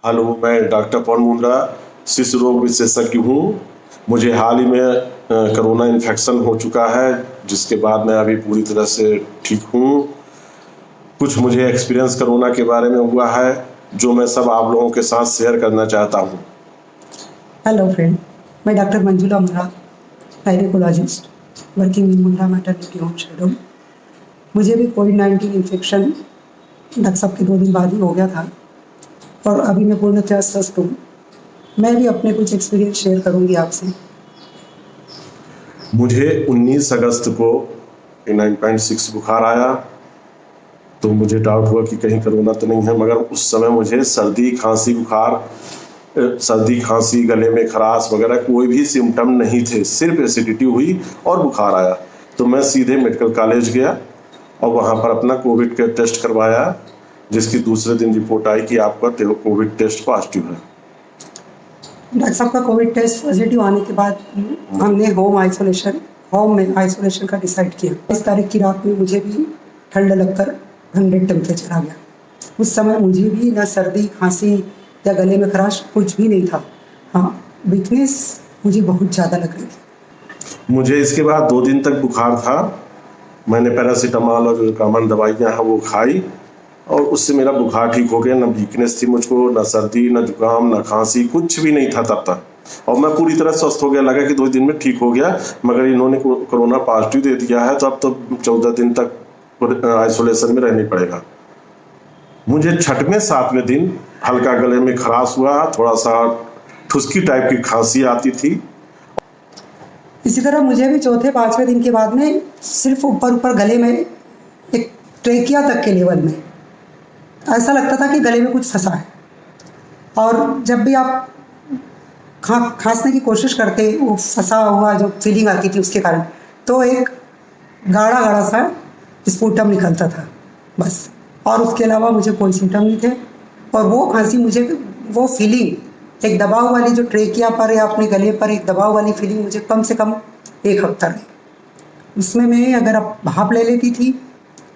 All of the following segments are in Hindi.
हेलो, मैं डॉक्टर पवन मुंद्रा, शिशु रोग विशेषज्ञ हूँ। मुझे हाल ही में कोरोना इन्फेक्शन हो चुका है, जिसके बाद मैं अभी पूरी तरह से ठीक हूँ। कुछ मुझे एक्सपीरियंस कोरोना के बारे में हुआ है, जो मैं सब आप लोगों के साथ शेयर करना चाहता हूँ। हेलो फ्रेंड, मैं doctor Manjula Mundra, gynaecologist working in Mundra maternity home शेडोल। मुझे भी कोविड-19 इन्फेक्शन डॉक्टर साहब के 2 दिन बाद ही हो गया था और अभी मैं पूर्णतः स्वस्थ हूँ। मैं भी अपने कुछ एक्सपीरियंस शेयर करूँगी आपसे। मुझे 19 अगस्त को 9.6 बुखार आया, तो मुझे डाउट हुआ कि कहीं कोरोना तो नहीं है, मगर उस समय मुझे सर्दी खांसी बुखार, सर्दी खांसी, गले में खराश वगैरह कोई भी सिम्टम नहीं थे, सिर्फ एसिडिटी हुई और बुखार आया। तो मैं सीधे मेडिकल कॉलेज गया और वहाँ पर अपना कोविड का टेस्ट करवाया, जिसकी दूसरे दिन रिपोर्ट आई कि आपका कोविड टेस्ट पॉजिटिव है। डॉक्टर साहब का कोविड टेस्ट पॉजिटिव आने के बाद हमने होम में आइसोलेशन का डिसाइड किया। 22 तारीख की रात में मुझे भी ठंड लगकर 100 टेम्परेचर आ गया। उस समय मुझे भी ना सर्दी खांसी या गले में खराश कुछ भी नहीं था। हाँ, वीकनेस मुझे बहुत ज़्यादा लग रही थी। मुझे इसके बाद 2 दिन तक बुखार था। मैंने पैरासीटामॉल और जो कॉमन दवाइयाँ हैं वो खाई और उससे मेरा बुखार ठीक हो गया। ना वीकनेस थी मुझको, ना सर्दी, ना जुकाम, ना खांसी, कुछ भी नहीं था तब तक। और मैं पूरी तरह स्वस्थ हो गया। लगा कि 2 दिन में ठीक हो गया, मगर इन्होंने कोरोना पॉजिटिव दे दिया है, तो अब तो 14 दिन तक आइसोलेशन में रहना पड़ेगा। मुझे 6वें 7वें दिन हल्का गले में खराश हुआ, थोड़ा सा ठुसकी टाइप की खांसी आती थी। इसी तरह मुझे भी 4-5वें दिन के बाद में सिर्फ ऊपर गले में एक ट्रेकिया तक के लेवल में ऐसा लगता था कि गले में कुछ फंसा है। और जब भी आप खांसने की कोशिश करते, वो फंसा हुआ जो फीलिंग आती थी उसके कारण, तो एक गाढ़ा गाढ़ा सा स्पूटम निकलता था बस। और उसके अलावा मुझे कोई सिम्टम नहीं थे। और वो खांसी, मुझे वो फीलिंग, एक दबाव वाली जो ट्रेकिया पर या अपने गले पर एक दबाव वाली फीलिंग मुझे कम से कम 1 हफ्ता रही। उसमें मैं अगर आप भाप ले लेती थी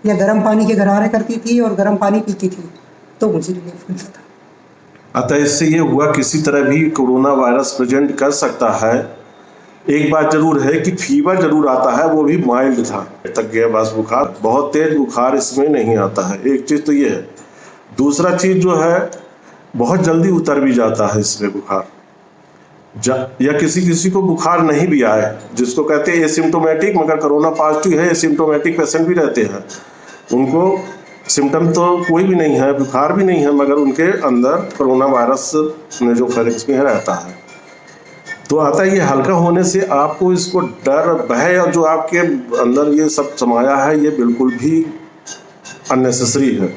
या गर्म पानी के गरारे करती थी और गर्म पानी पीती थी, तो मुझे रिलीफ मिलता था। अतः इससे ये हुआ, किसी तरह भी कोरोना वायरस प्रेजेंट कर सकता है। एक बात जरूर है कि फीवर जरूर आता है, वो भी माइल्ड था तक गया बस। बुखार, बहुत तेज बुखार इसमें नहीं आता है। एक चीज़ तो ये है। दूसरा चीज़ जो है, बहुत जल्दी उतर भी जाता है इसमें बुखार। या किसी को बुखार नहीं भी आए, जिसको कहते हैं एसिम्टोमेटिक, मगर कोरोना पॉजिटिव है, एसिम्टोमेटिक पेशेंट भी रहते हैं। उनको सिम्टम तो कोई भी नहीं है, बुखार भी नहीं है, मगर उनके अंदर कोरोना वायरस ने जो फेरिंग्स में रहता है। तो आता है, ये हल्का होने से आपको इसको डर, भय और जो आपके अंदर ये सब समाया है, ये बिल्कुल भी अननेसेसरी है।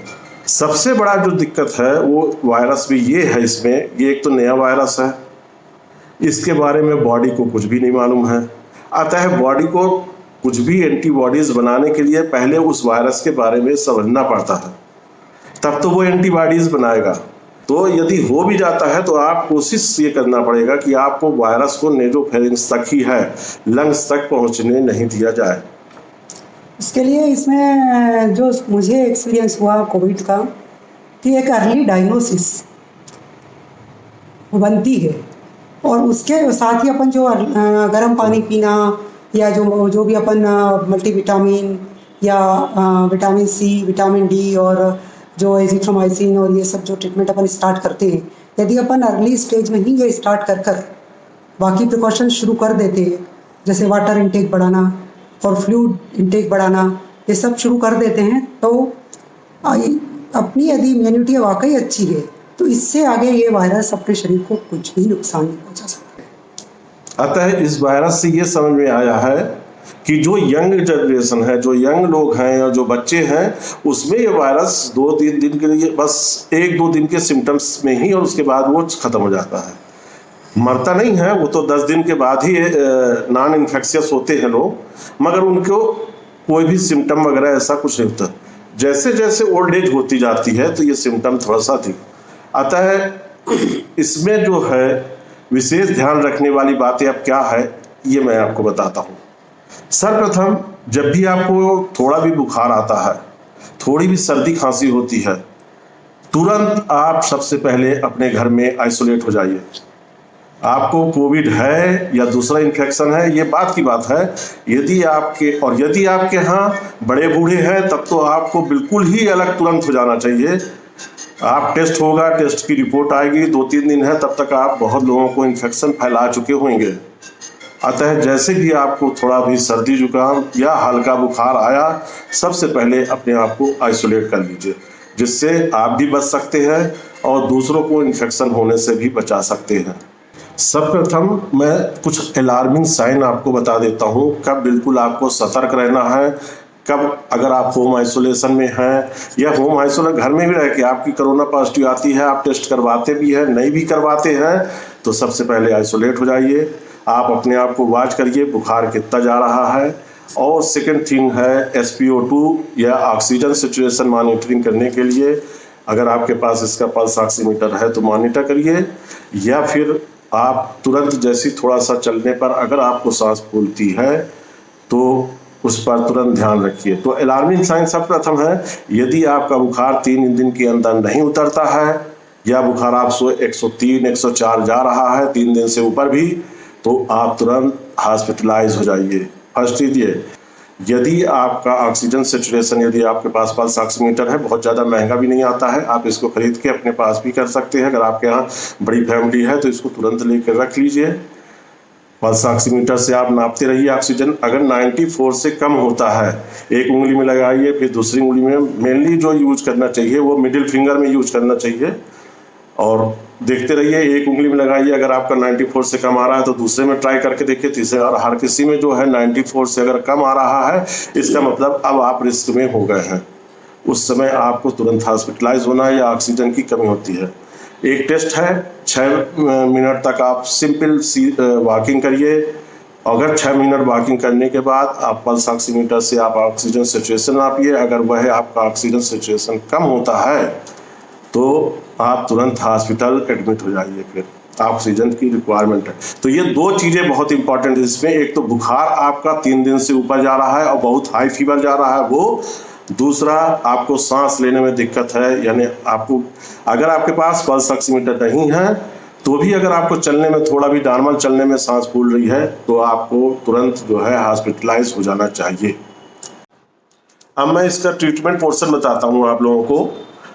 सबसे बड़ा जो दिक्कत है वो वायरस भी ये है इसमें, ये एक तो नया वायरस है, इसके बारे में बॉडी को कुछ भी नहीं मालूम है। अतः बॉडी को कुछ भी एंटीबॉडीज़ बनाने के लिए पहले उस वायरस के बारे में समझना पड़ता है, तब तो वो एंटीबॉडीज़ बनाएगा। तो यदि हो भी जाता है तो आप कोशिश ये करना पड़ेगा कि आपको वायरस को नेजोफेरिंग्स तक ही है, लंग्स तक पहुंचने नहीं दिया जाए। इसके लिए इसमें जो मुझे एक्सपीरियंस हुआ कोविड का, कि एक अर्ली डायग्नोसिस बनती है। और उसके साथ ही अपन जो गर्म पानी पीना या जो भी अपन मल्टीविटामिन या विटामिन सी, विटामिन डी और जो एजिथ्रोमाइसिन और ये सब जो ट्रीटमेंट अपन स्टार्ट करते हैं, यदि अपन अर्ली स्टेज में ही ये स्टार्ट कर बाकी प्रिकॉशन शुरू कर देते हैं, जैसे वाटर इनटेक बढ़ाना और फ्लूइड इनटेक बढ़ाना, ये सब शुरू कर देते हैं, तो अपनी यदि इम्यूनिटी वाकई अच्छी है, तो इससे आगे ये वायरस अपने शरीर को कुछ भी नुकसान नहीं पहुंचा सकता। अतः इस वायरस से ये समझ में आया है कि जो यंग जनरेशन है, जो यंग लोग हैं और जो बच्चे हैं, उसमें ये वायरस 2-3 दिन के लिए, बस 1-2 दिन के सिम्टम्स में ही, और उसके बाद वो ख़त्म हो जाता है। मरता नहीं है वो, तो 10 दिन के बाद ही नॉन इन्फेक्शियस होते हैं लोग, मगर उनको कोई भी सिम्टम वगैरह ऐसा कुछ नहीं होता। जैसे जैसे ओल्ड एज होती जाती है तो ये सिम्टम थोड़ा सा अधिक। अतः इसमें जो है विशेष ध्यान रखने वाली बातें अब क्या है, ये मैं आपको बताता हूँ। सर्वप्रथम, जब भी आपको थोड़ा भी बुखार आता है, थोड़ी भी सर्दी खांसी होती है, तुरंत आप सबसे पहले अपने घर में आइसोलेट हो जाइए। आपको कोविड है या दूसरा इन्फेक्शन है, ये बात की बात है। यदि आपके यहाँ बड़े बूढ़े हैं तब तो आपको बिल्कुल ही अलग तुरंत हो जाना चाहिए। आप टेस्ट होगा, टेस्ट की रिपोर्ट आएगी, 2-3 दिन है, तब तक आप बहुत लोगों को इन्फेक्शन फैला चुके होंगे। अतः जैसे भी आपको थोड़ा भी सर्दी जुकाम या हल्का बुखार आया, सबसे पहले अपने आप को आइसोलेट कर लीजिए, जिससे आप भी बच सकते हैं और दूसरों को इन्फेक्शन होने से भी बचा सकते हैं। सर्वप्रथम मैं कुछ अलार्मिंग साइन आपको बता देता हूँ, कब बिल्कुल आपको सतर्क रहना है, कब अगर आप होम आइसोलेशन में हैं या होम आइसोलेशन घर में भी रह के आपकी कोरोना पॉजिटिव आती है, आप टेस्ट करवाते भी हैं, नहीं भी करवाते हैं, तो सबसे पहले आइसोलेट हो जाइए। आप अपने आप को वॉच करिए बुखार कितना जा रहा है। और सेकंड थिंग है SpO2 या ऑक्सीजन सिचुएशन मॉनिटरिंग करने के लिए अगर आपके पास इसका पल्स ऑक्सीमीटर है तो मॉनिटर करिए, या फिर आप तुरंत जैसी थोड़ा सा चलने पर अगर आपको सांस फूलती है तो उस पर तुरंत ध्यान रखिए। तो अलार्मिंग साइन सब प्रथम है, यदि आपका बुखार 3 दिन के अंदर नहीं उतरता है या बुखार आप 103, 104 जा रहा है 3 दिन से ऊपर भी, तो आप तुरंत हॉस्पिटलाइज हो जाइए। फर्स्ट चीज ये, यदि आपका ऑक्सीजन सिचुएशन, यदि आपके पास पल्स ऑक्सीमीटर है, बहुत ज़्यादा महंगा भी नहीं आता है, आप इसको खरीद के अपने पास भी कर सकते हैं। अगर आपके यहाँ बड़ी फैमिली है तो इसको तुरंत लेकर रख लीजिए। पल्स ऑक्सीमीटर से आप नापते रहिए ऑक्सीजन। अगर 94 से कम होता है, एक उंगली में लगाइए, फिर दूसरी उंगली में, मेनली जो यूज करना चाहिए वो मिडिल फिंगर में यूज करना चाहिए, और देखते रहिए। एक उंगली में लगाइए, अगर आपका 94 से कम आ रहा है तो दूसरे में ट्राई करके देखिए, तीसरे, और हर किसी में जो है 94 से अगर कम आ रहा है, इसका मतलब अब आप रिस्क में हो गए हैं। उस समय आपको तुरंत हॉस्पिटलाइज होना है या ऑक्सीजन की कमी होती है। एक टेस्ट है, 6 मिनट तक आप सिंपल वॉकिंग करिए। अगर 6 मिनट वॉकिंग करने के बाद आप पल्स ऑक्सीमीटर से आप ऑक्सीजन सिचुएशन नापिए। अगर वह आपका ऑक्सीजन सिचुएशन कम होता है तो आप तुरंत हॉस्पिटल एडमिट हो जाइए, फिर ऑक्सीजन की रिक्वायरमेंट है। तो ये 2 चीज़ें बहुत इंपॉर्टेंट है इसमें। एक तो बुखार आपका 3 दिन से ऊपर जा रहा है और बहुत हाई फीवर जा रहा है वो, दूसरा आपको सांस लेने में दिक्कत है, यानी आपको अगर आपके पास पल्स ऑक्सीमीटर नहीं है तो भी अगर आपको चलने में थोड़ा भी नॉर्मल चलने में सांस फूल रही है तो आपको तुरंत जो है हॉस्पिटलाइज हो जाना चाहिए। अब मैं इसका ट्रीटमेंट पोर्शन बताता हूँ आप लोगों को।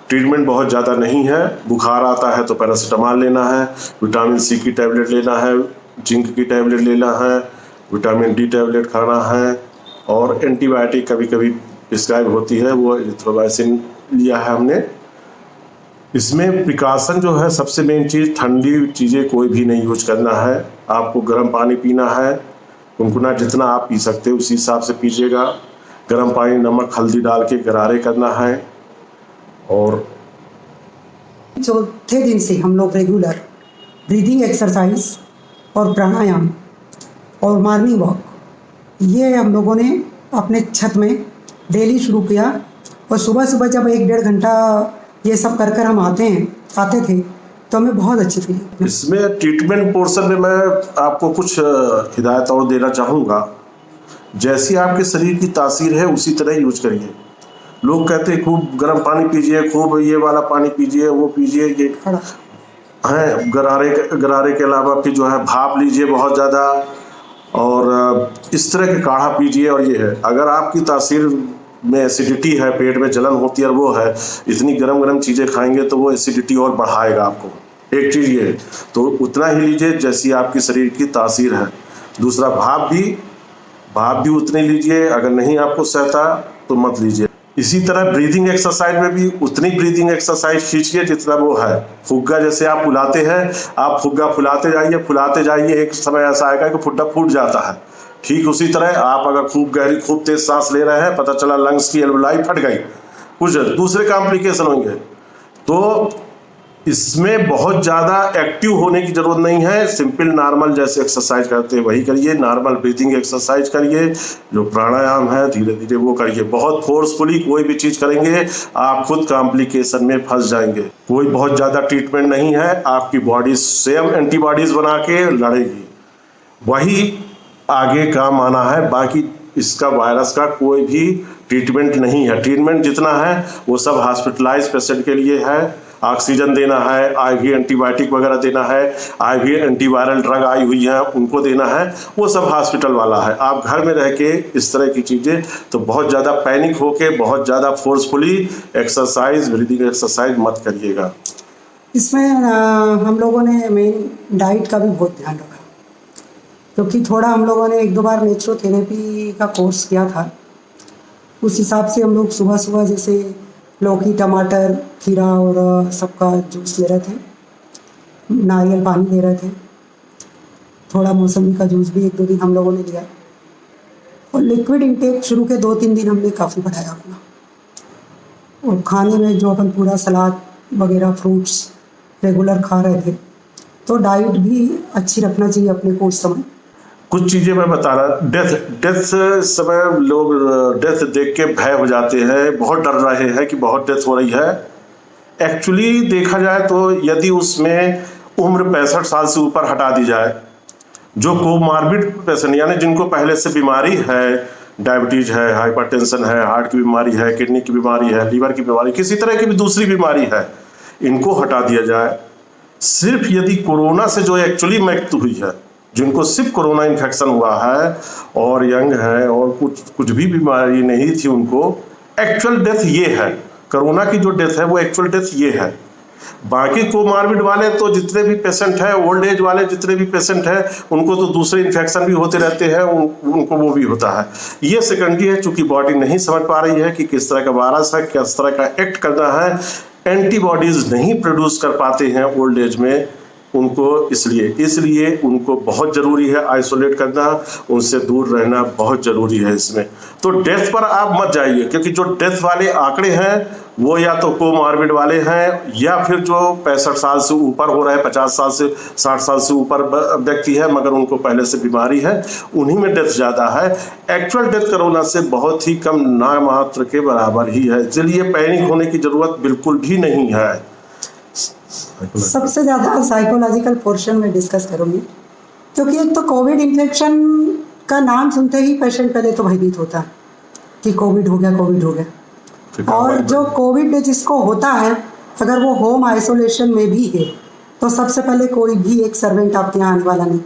ट्रीटमेंट बहुत ज़्यादा नहीं है। बुखार आता है तो पैरासीटामॉल लेना है, विटामिन C की टैबलेट लेना है, जिंक की टैबलेट लेना है, विटामिन D टैबलेट खाना है, और एंटीबायोटिक कभी कभी प्रिस्क्राइब होती है, वो एरिथ्रोमाइसिन लिया है हमने। इसमें प्रिकॉशन जो है, सबसे मेन चीज़, ठंडी चीज़ें कोई भी नहीं यूज करना है। आपको गर्म पानी पीना है, गुनगुना जितना आप पी सकते हो उसी हिसाब से पीजिएगा। गर्म पानी, नमक, हल्दी डाल के गरारे करना है। और चौथे दिन से हम लोग रेगुलर ब्रीदिंग एक्सरसाइज और प्राणायाम और मॉर्निंग वॉक, ये हम लोगों ने अपने छत में डेली शुरू किया। और सुबह सुबह जब 1-1.5 घंटा ये सब कर हम आते थे तो हमें बहुत अच्छी फीलिंग। इसमें ट्रीटमेंट पोर्शन में मैं आपको कुछ हिदायत और देना चाहूँगा। जैसी आपके शरीर की तासीर है उसी तरह यूज करिए। लोग कहते हैं खूब गर्म पानी पीजिए, खूब ये वाला पानी पीजिए, वो पीजिए, ये है गरारे के अलावा फिर जो है भाप लीजिए बहुत ज़्यादा, और इस तरह के काढ़ा पीजिए। और ये है, अगर आपकी तासीर में एसिडिटी है, पेट में जलन होती है और वो है, इतनी गरम चीज़ें खाएंगे तो वो एसिडिटी और बढ़ाएगा आपको। एक चीज़ ये, तो उतना ही लीजिए जैसी आपकी शरीर की तासीर है। दूसरा, भाप भी उतने लीजिए, अगर नहीं आपको सहता तो मत लीजिए। इसी तरह ब्रीदिंग एक्सरसाइज में भी उतनी ब्रीदिंग एक्सरसाइज खींचिए जितना वो है। फुग्गा जैसे आप फुलाते हैं, आप फुग्गा फुलाते जाइए, एक समय ऐसा आएगा कि फुट्टा फूट जाता है। ठीक उसी तरह आप अगर खूब गहरी, खूब तेज सांस ले रहे हैं, पता चला लंग्स की एल्वेओलाई फट गई, कुछ दूसरे कॉम्प्लिकेशन होंगे। तो इसमें बहुत ज़्यादा एक्टिव होने की ज़रूरत नहीं है। सिंपल नॉर्मल जैसे एक्सरसाइज करते हैं वही करिए। नॉर्मल ब्रीथिंग एक्सरसाइज करिए, जो प्राणायाम है धीरे धीरे वो करिए। बहुत फोर्सफुली कोई भी चीज़ करेंगे आप खुद कॉम्प्लिकेशन में फंस जाएंगे। कोई बहुत ज़्यादा ट्रीटमेंट नहीं है। आपकी बॉडी स्वयं एंटीबॉडीज़ बना के लड़ेगी, वही आगे काम आना है। बाकी इसका वायरस का कोई भी ट्रीटमेंट नहीं है। ट्रीटमेंट जितना है वो सब हॉस्पिटलाइज पेशेंट के लिए है। ऑक्सीजन देना है, आईवी एंटीबायोटिक वगैरह देना है, आईवी एंटीवायरल ड्रग आई हुई है उनको देना है, वो सब हॉस्पिटल वाला है। आप घर में रह के इस तरह की चीज़ें तो बहुत ज़्यादा पैनिक होके बहुत ज़्यादा फोर्सफुली एक्सरसाइज, ब्रीदिंग एक्सरसाइज मत करिएगा। इसमें हम लोगों ने मेन डाइट का भी बहुत ध्यान रखा, क्योंकि थोड़ा हम लोगों ने 1-2 बार नेचुरोथेरेपी का कोर्स किया था। उस हिसाब से हम लोग सुबह सुबह जैसे लौकी, टमाटर, खीरा और सबका जूस ले रहे थे, नारियल पानी ले रहे थे, थोड़ा मौसमी का जूस भी 1-2 दिन हम लोगों ने लिया, और लिक्विड इंटेक शुरू के 2-3 दिन हमने काफ़ी बढ़ाया अपना। और खाने में जो अपन पूरा सलाद वगैरह फ्रूट्स रेगुलर खा रहे थे, तो डाइट भी अच्छी रखना चाहिए अपने को उस समय। कुछ चीज़ें मैं बता रहा, डेथ समय लोग डेथ देख के भय हो जाते हैं, बहुत डर रहे हैं कि बहुत डेथ हो रही है। एक्चुअली देखा जाए तो यदि उसमें उम्र 65 साल से ऊपर हटा दी जाए, जो कोमार्बिड पेशेंट यानी जिनको पहले से बीमारी है, डायबिटीज है, हाइपरटेंशन है, हार्ट की बीमारी है, किडनी की बीमारी है, लीवर की बीमारी, किसी तरह की भी दूसरी बीमारी है, इनको हटा दिया जाए। सिर्फ यदि कोरोना से जो एक्चुअली मृत्यु हुई है, जिनको सिर्फ कोरोना इन्फेक्शन हुआ है और यंग है और कुछ भी बीमारी नहीं थी, उनको एक्चुअल डेथ ये है, कोरोना की जो डेथ है वो एक्चुअल डेथ ये है। बाकी कोमार्बिड वाले तो जितने भी पेशेंट हैं, ओल्ड एज वाले जितने भी पेशेंट हैं, उनको तो दूसरे इन्फेक्शन भी होते रहते हैं, उनको वो भी होता है। ये सेकेंडरी है, चूंकि बॉडी नहीं समझ पा रही है कि किस तरह का वायरस है, किस तरह का एक्ट करना है, एंटीबॉडीज नहीं प्रोड्यूस कर पाते हैं ओल्ड एज में उनको, इसलिए उनको बहुत ज़रूरी है आइसोलेट करना, उनसे दूर रहना बहुत ज़रूरी है इसमें। तो डेथ पर आप मत जाइए, क्योंकि जो डेथ वाले आंकड़े हैं वो या तो कोमार्बिड वाले हैं या फिर जो 65 साल से ऊपर हो रहे हैं, 50 साल से 60 साल से ऊपर व्यक्ति है मगर उनको पहले से बीमारी है, उन्हीं में डेथ ज़्यादा है। एक्चुअल डेथ कोरोना से बहुत ही कम, नामात्र के बराबर ही है, इसलिए पैनिक होने की ज़रूरत बिल्कुल भी नहीं है। सबसे ज़्यादा साइकोलॉजिकल पोर्शन में डिस्कस करूँगी, क्योंकि एक तो कोविड इन्फेक्शन का नाम सुनते ही पेशेंट पहले तो भयभीत होता है कि कोविड हो गया। और जो कोविड जिसको होता है, अगर वो होम आइसोलेशन में भी है, तो सबसे पहले कोई भी एक सर्वेंट आपके यहाँ आने वाला नहीं।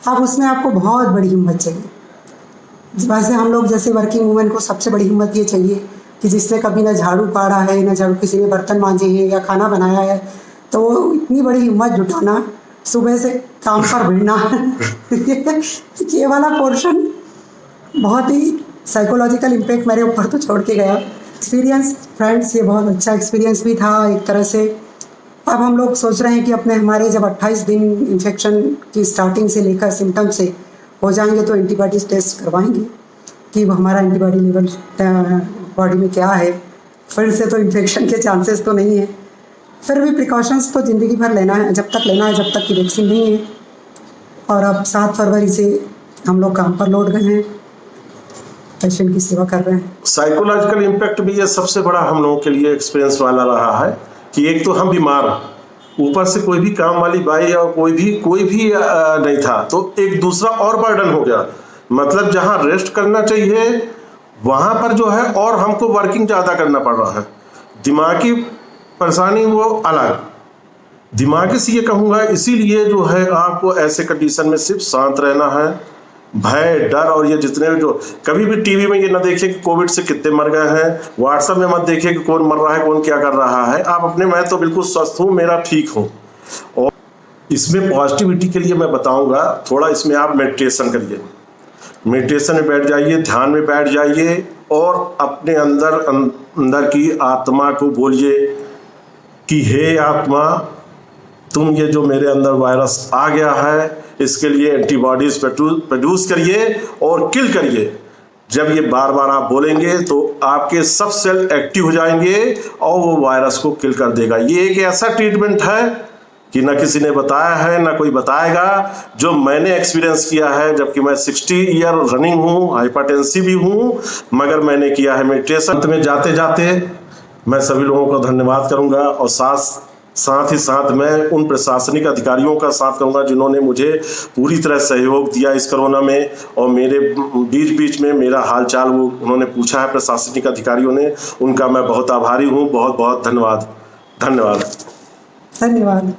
अब उसमें आपको बहुत बड़ी हिम्मत चाहिए। वैसे हम लोग जैसे वर्किंग वूमेन को सबसे बड़ी हिम्मत ये चाहिए कि जिसने कभी ना झाड़ू पाड़ा है, ना झाड़ू किसी ने बर्तन मांजे हैं या खाना बनाया है, तो वो इतनी बड़ी हिम्मत जुटाना, सुबह से काम पर भिड़ना ये वाला पोर्शन बहुत ही साइकोलॉजिकल इम्पैक्ट मेरे ऊपर तो छोड़ के गया। एक्सपीरियंस फ्रेंड्स, ये बहुत अच्छा एक्सपीरियंस भी था एक तरह से। अब हम लोग सोच रहे हैं कि हमारे जब 28 दिन इन्फेक्शन की स्टार्टिंग से लेकर सिम्टम से हो जाएंगे तो एंटीबॉडीज टेस्ट करवाएंगे कि हमारा एंटीबॉडी लेवल बॉडी में क्या है। फिर से तो इन्फेक्शन के चांसेस तो नहीं है, फिर भी प्रिकॉशंस तो ज़िंदगी भर लेना है, जब तक कि वैक्सीन नहीं है। और अब 7 फरवरी से हम लोग काम पर लौट गए हैं, पेशेंट की सेवा कर रहे हैं। साइकोलॉजिकल इम्पैक्ट भी ये सबसे बड़ा हम लोगों के लिए एक्सपीरियंस वाला रहा है कि एक तो हम बीमार, ऊपर से कोई भी काम वाली बाई और कोई भी नहीं था, तो एक दूसरा और बर्डन हो गया। मतलब जहाँ रेस्ट करना चाहिए वहाँ पर जो है और हमको वर्किंग ज़्यादा करना पड़ रहा है। दिमागी परेशानी वो अलग, दिमागी से ये कहूँगा, इसीलिए जो है आपको ऐसे कंडीशन में सिर्फ शांत रहना है। भय, डर और ये जितने जो कभी भी टीवी में ये ना देखिए कि कोविड से कितने मर गए हैं, व्हाट्सएप में मत देखिए कि कौन मर रहा है, कौन क्या कर रहा है। आप अपने, मैं तो बिल्कुल स्वस्थ हूँ, मेरा ठीक हूँ। और इसमें पॉजिटिविटी के लिए मैं बताऊँगा, थोड़ा इसमें आप मेडिटेशन करिए, मेडिटेशन में बैठ जाइए, ध्यान में बैठ जाइए और अपने अंदर की आत्मा को बोलिए कि हे आत्मा, तुम ये जो मेरे अंदर वायरस आ गया है इसके लिए एंटीबॉडीज प्रोड्यूस करिए और किल करिए। जब ये बार बार आप बोलेंगे तो आपके सब सेल एक्टिव हो जाएंगे और वो वायरस को किल कर देगा। ये एक ऐसा ट्रीटमेंट है कि ना किसी ने बताया है ना कोई बताएगा, जो मैंने एक्सपीरियंस किया है, जबकि मैं 60 ईयर रनिंग हूँ, हाइपरटेंसिव भी हूँ, मगर मैंने किया है मेडिटेशन। अंत में जाते जाते मैं सभी लोगों को धन्यवाद करूँगा और साथ ही साथ मैं उन प्रशासनिक अधिकारियों का साथ करूँगा जिन्होंने मुझे पूरी तरह सहयोग दिया इस कोरोना में, और मेरे बीच में मेरा हालचाल वो उन्होंने पूछा है प्रशासनिक अधिकारियों ने, उनका मैं बहुत आभारी हूँ। बहुत बहुत धन्यवाद। धन्यवाद। धन्यवाद।